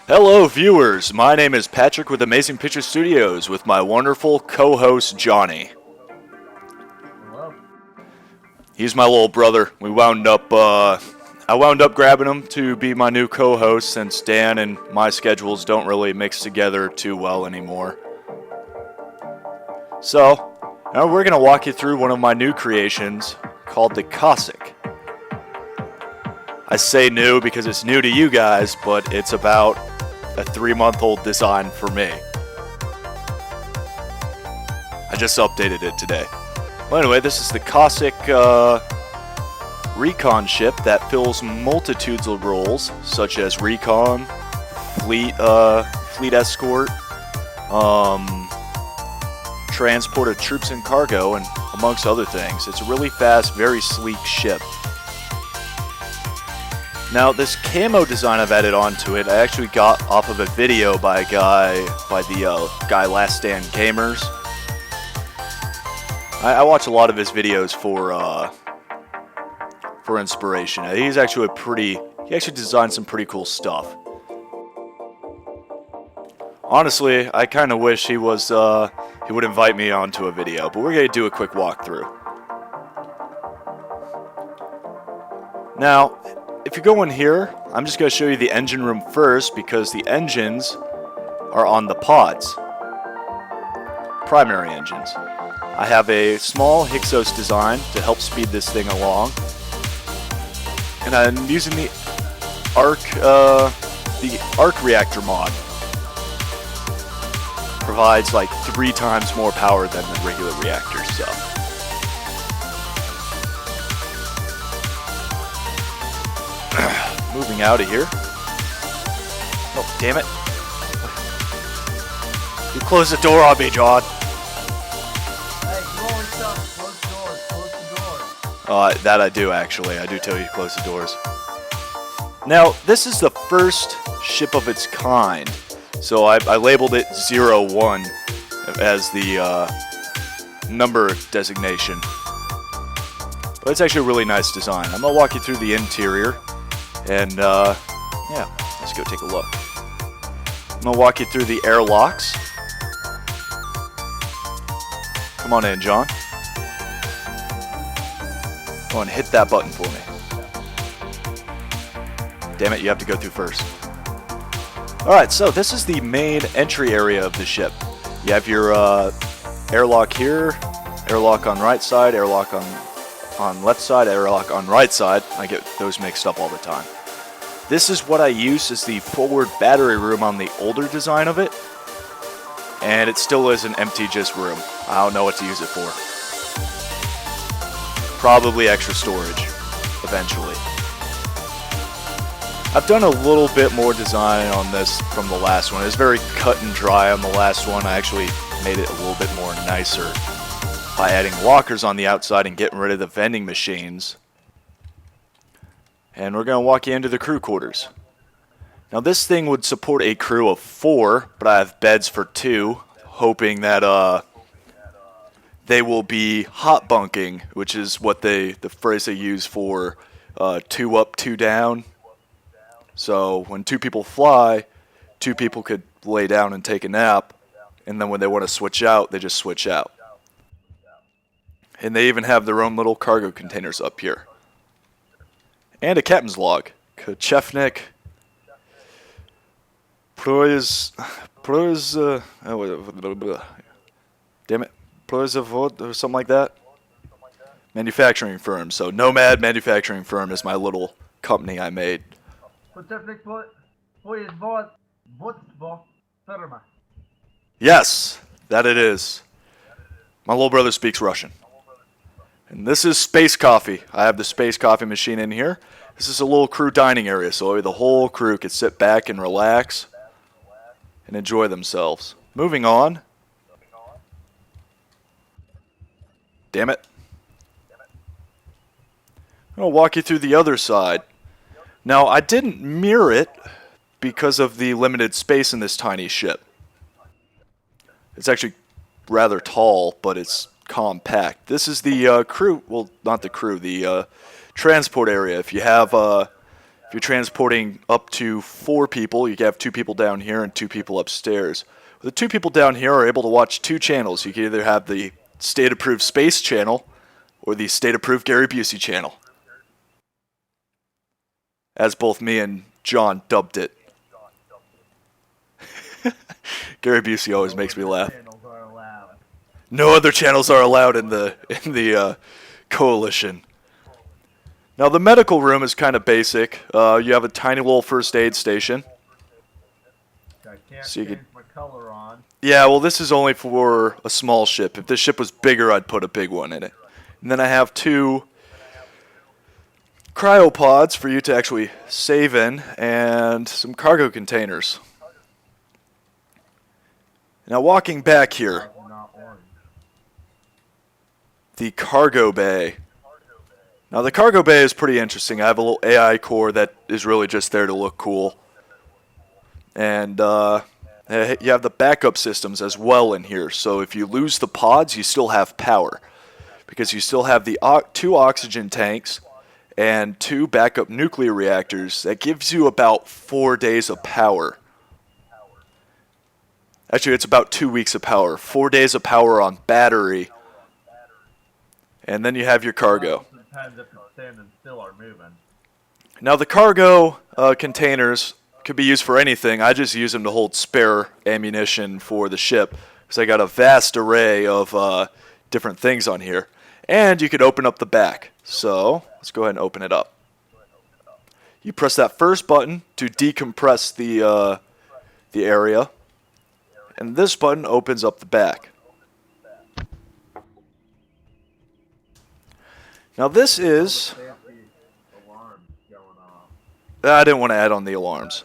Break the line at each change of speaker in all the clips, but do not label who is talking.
Hello viewers, my name is Patrick with Amazing Picture Studios with my wonderful co-host Johnny.
Hello.
He's my little brother. I wound up grabbing him to be my new co-host since Dan and my schedules don't really mix together too well anymore. So, now we're going to walk you through one of my new creations called the Cossack. I say new because it's new to you guys, but it's about a 3-month-old design for me. I just updated it today. Well, anyway, this is the Cossack recon ship that fills multitudes of roles, such as recon, fleet escort, transport of troops and cargo, and amongst other things. It's a really fast, very sleek ship. Now, this camo design I've added onto it, I actually got off of a video by the guy Last Stand Gamers. I watch a lot of his videos for inspiration. He's actually he actually designed some pretty cool stuff. Honestly, I kind of wish he would invite me onto a video, but we're gonna do a quick walkthrough. Now, if you go in here, I'm just going to show you the engine room first because the engines are on the pods. Primary engines. I have a small Hyksos design to help speed this thing along. And I'm using the arc reactor mod. Provides like 3 times more power than the regular reactor, so. Moving out of here. Oh, damn it. You closed the door on me, John.
Hey, you always tell me, close the doors, close the doors.
That I do, actually. I do tell you to close the doors. Now, this is the first ship of its kind. So I labeled it 01 as the number designation. But it's actually a really nice design. I'm going to walk you through the interior. And, yeah, let's go take a look. I'm going to walk you through the airlocks. Come on in, John. Go on, hit that button for me. Damn it, you have to go through first. Alright, so this is the main entry area of the ship. You have your airlock here, airlock on right side, airlock on left side, airlock on right side. I get those mixed up all the time. This is what I use as the forward battery room on the older design of it. And it still is an empty just room. I don't know what to use it for. Probably extra storage, eventually. I've done a little bit more design on this from the last one. It was very cut and dry on the last one. I actually made it a little bit more nicer by adding lockers on the outside and getting rid of the vending machines. And we're going to walk you into the crew quarters. Now this thing would support a crew of 4, but I have beds for 2, hoping that they will be hot bunking, which is what the phrase they use for 2 up, 2 down. So when 2 people fly, 2 people could lay down and take a nap, and then when they want to switch out, they just switch out. And they even have their own little cargo containers up here. And a captain's log. Kachevnik. Damn it. Proizavod or something like that. Manufacturing firm. So Nomad Manufacturing Firm is my little company I made. Yes, that it is. My little brother speaks Russian. And this is space coffee. I have the space coffee machine in here. This is a little crew dining area, so the whole crew could sit back and relax and enjoy themselves. Moving on. Damn it. I'm going to walk you through the other side. Now, I didn't mirror it because of the limited space in this tiny ship. It's actually rather tall, but it's compact. This is the crew, well, not the crew, the transport area. If you have If you're transporting up to 4 people, you can have 2 people down here and 2 people upstairs. The 2 people down here are able to watch 2 channels. You can either have the state-approved space channel or the state-approved Gary Busey channel, as both me and John dubbed it. Gary Busey always makes me laugh. No other channels are allowed in the coalition. Now the medical room is kind of basic. You have a tiny little first aid station.
I can't change my color on.
Yeah, well this is only for a small ship. If this ship was bigger, I'd put a big one in it. And then I have 2 cryopods for you to actually save in, and some cargo containers. Now walking back here, the cargo bay. Now the cargo bay is pretty interesting. I have a little AI core that is really just there to look cool. And you have the backup systems as well in here. So if you lose the pods, you still have power. Because you still have the 2 oxygen tanks and 2 backup nuclear reactors. That gives you about 4 days of power. Actually, it's about 2 weeks of power. 4 days of power on battery. And then you have your cargo. Now the cargo containers could be used for anything. I just use them to hold spare ammunition for the ship, because I got a vast array of different things on here. And you could open up the back. So let's go ahead and open it up. You press that first button to decompress the area, and this button opens up the back. Now this is... I didn't want to add on the alarms.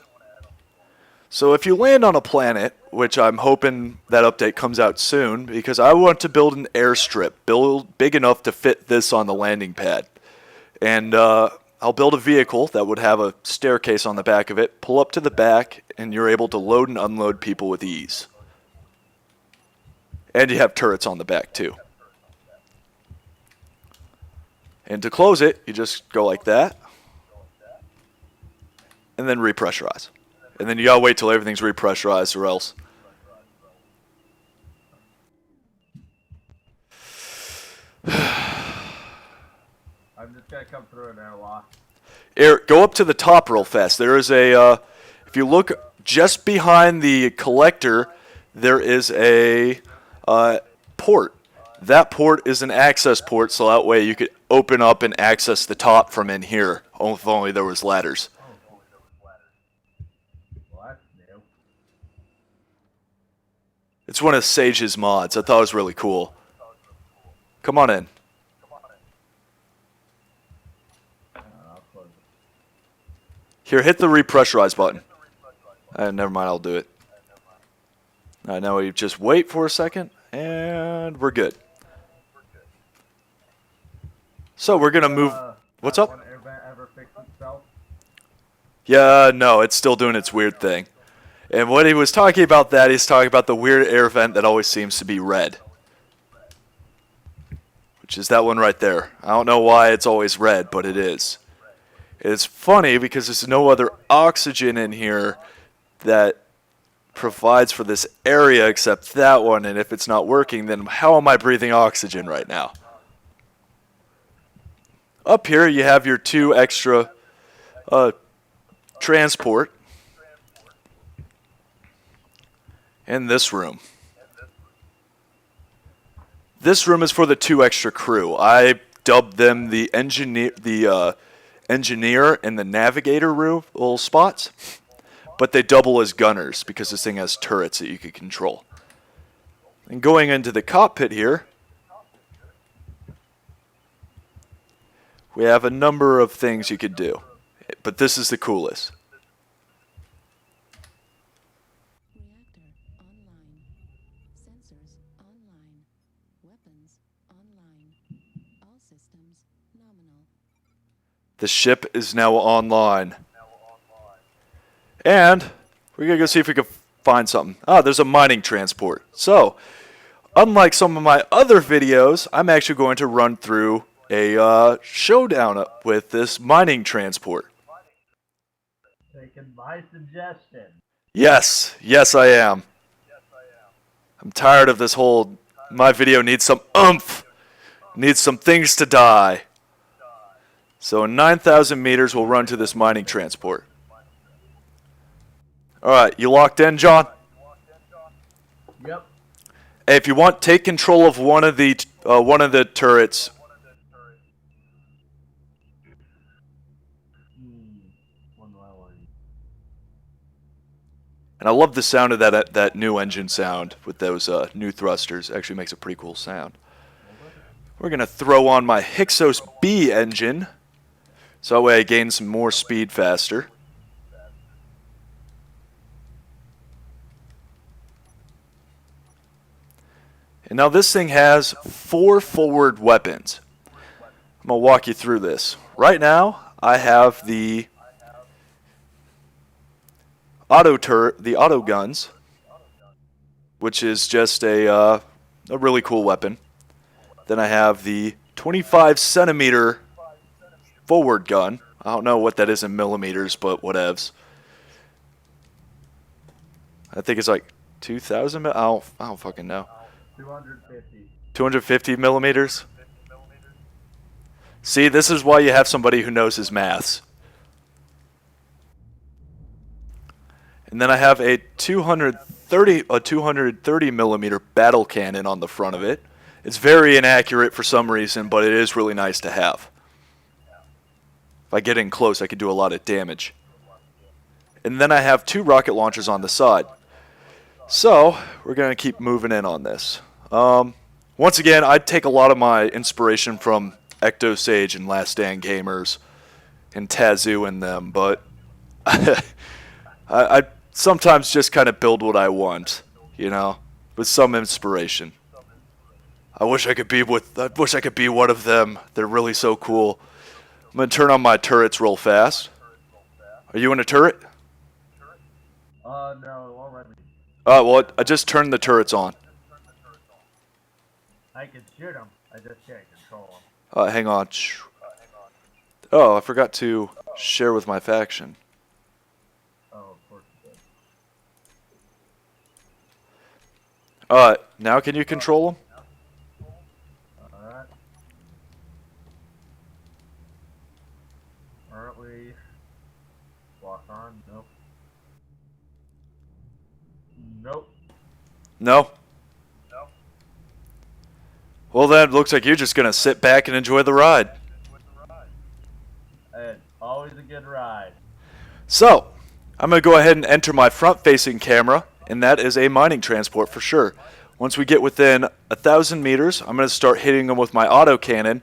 So if you land on a planet, which I'm hoping that update comes out soon, because I want to build an airstrip, build big enough to fit this on the landing pad. And I'll build a vehicle that would have a staircase on the back of it, pull up to the back, and you're able to load and unload people with ease. And you have turrets on the back too. And to close it, you just go like that. And then repressurize. And then you gotta wait till everything's repressurized or else.
I'm just gonna come through an airlock.
Go up to the top real fast. There is a, if you look just behind the collector, there is a port. That port is an access port, so that way you could open up and access the top from in here. If only there was ladders. It's one of Sage's mods. I thought it was really cool. Come on in. Here, hit the repressurize button. Never mind, I'll do it. Now we just wait for a second, and we're good. So we're going to move... What's up? Yeah, no, it's still doing its weird thing. And what he was talking about that, he's talking about the weird air vent that always seems to be red. Which is that one right there. I don't know why it's always red, but it is. It's funny because there's no other oxygen in here that provides for this area except that one, and if it's not working, then how am I breathing oxygen right now? Up here you have your 2 extra transport in this room. This room is for the 2 extra crew. I dubbed them the engineer and the navigator room little spots, but they double as gunners because this thing has turrets that you can control. And going into the cockpit here, we have a number of things you could do, but this is the coolest. The ship is now online. And we're going to go see if we can find something. There's a mining transport. So, unlike some of my other videos, I'm actually going to run through a showdown with this mining transport.
Taking my suggestion.
Yes, yes I am. I'm tired of this whole, my video needs some oomph, needs some things to die. So in 9,000 meters, we'll run to this mining transport. Alright, you locked in, John?
Yep.
Hey, if you want, take control of one of the turrets. And I love the sound of that new engine sound with those new thrusters. Actually makes a pretty cool sound. We're going to throw on my Hyksos B engine. So that way I gain some more speed faster. And now this thing has 4 forward weapons. I'm going to walk you through this. Right now, I have the auto guns, which is just a really cool weapon. Then I have the 25 centimeter forward gun. I don't know what that is in millimeters, but whatevs. I think it's like 2,000. I don't fucking know.
250.
250 millimeters. See, this is why you have somebody who knows his maths. And then I have a 230 millimeter battle cannon on the front of it. It's very inaccurate for some reason, but it is really nice to have. If I get in close, I can do a lot of damage. And then I have 2 rocket launchers on the side. So, we're going to keep moving in on this. Once again, I take a lot of my inspiration from Ecto Sage and Last Stand Gamers and Tazoo and them, but I sometimes just kind of build what I want, you know, with some inspiration. I wish I could be one of them. They're really so cool. I'm going to turn on my turrets real fast. Are you in a turret?
No, it won't let me.
Well, I just turned the turrets on.
I can shoot them. I just can't control them.
Hang on. Oh, I forgot to share with my faction.
Oh, of course you did.
Now can you control them?
Alright. Aren't we? Lock on? Nope. Nope.
No? Well then, looks like you're just going to sit back and enjoy the ride.
It's always a good ride.
So, I'm going to go ahead and enter my front-facing camera, and that is a mining transport for sure. Once we get within 1,000 meters, I'm going to start hitting them with my autocannon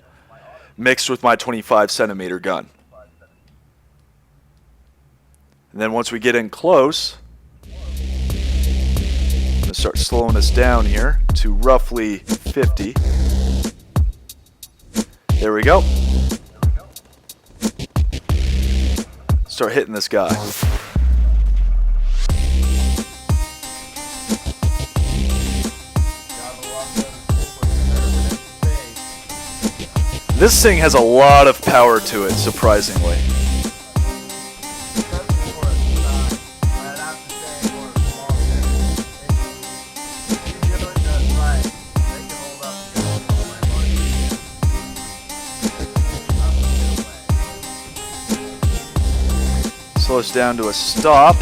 mixed with my 25 centimeter gun. And then once we get in close, I'm going to start slowing us down here to roughly 50. There we go. Start hitting this guy. This thing has a lot of power to it, surprisingly. Slow us down to a stop.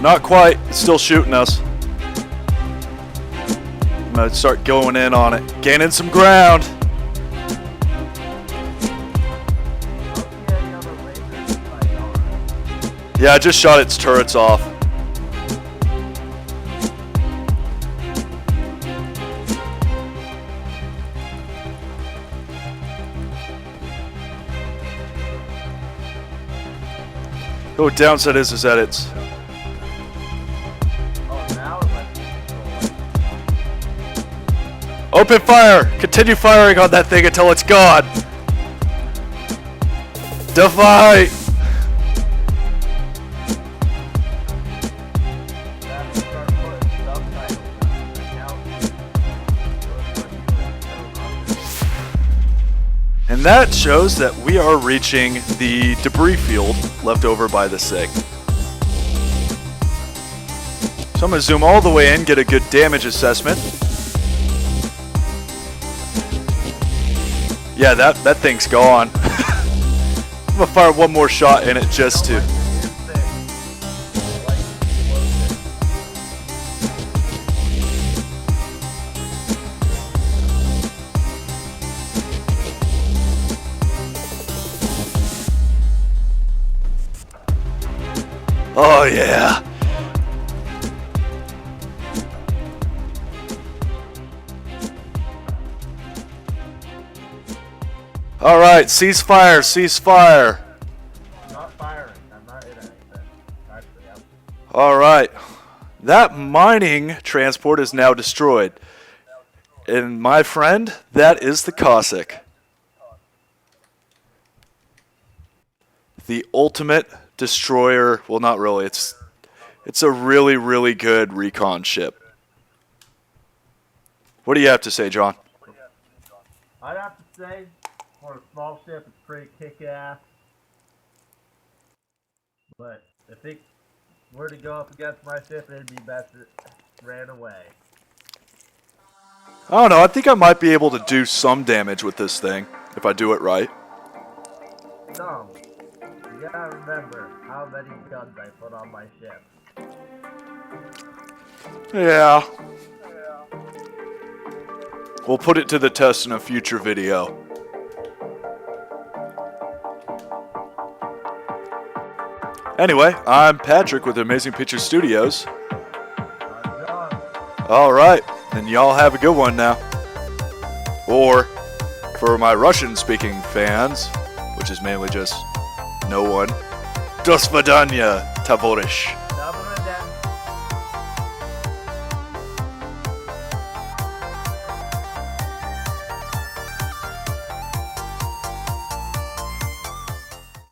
Not quite. It's still shooting us. I'm going to start going in on it. Gaining some ground. Yeah, I just shot its turrets off. Oh, downside is that it's... Open fire! Continue firing on that thing until it's gone! Defy! And And that shows that we are reaching the debris field left over by the SIG. So I'm going to zoom all the way in, get a good damage assessment. Yeah, that thing's gone. I'm going to fire one more shot in it just to... Oh yeah. All right, ceasefire, ceasefire.
I'm not firing. I'm not hitting anything. Actually, I'm...
All right. That mining transport is now destroyed. And my friend, that is the Cossack. The ultimate destroyer. Well, not really. It's a really, really good recon ship. What do you have to say, John?
I'd have to say, for a small ship, it's pretty kick-ass. But if it were to go up against my ship, it'd be best it ran away.
I don't know. I think I might be able to do some damage with this thing if I do it right.
So, you gotta remember how many guns I put on my ship.
Yeah. We'll put it to the test in a future video. Anyway, I'm Patrick with Amazing Picture Studios. Alright, then y'all have a good one now. Or, for my Russian-speaking fans, which is mainly just no one, До свидания, товарищ.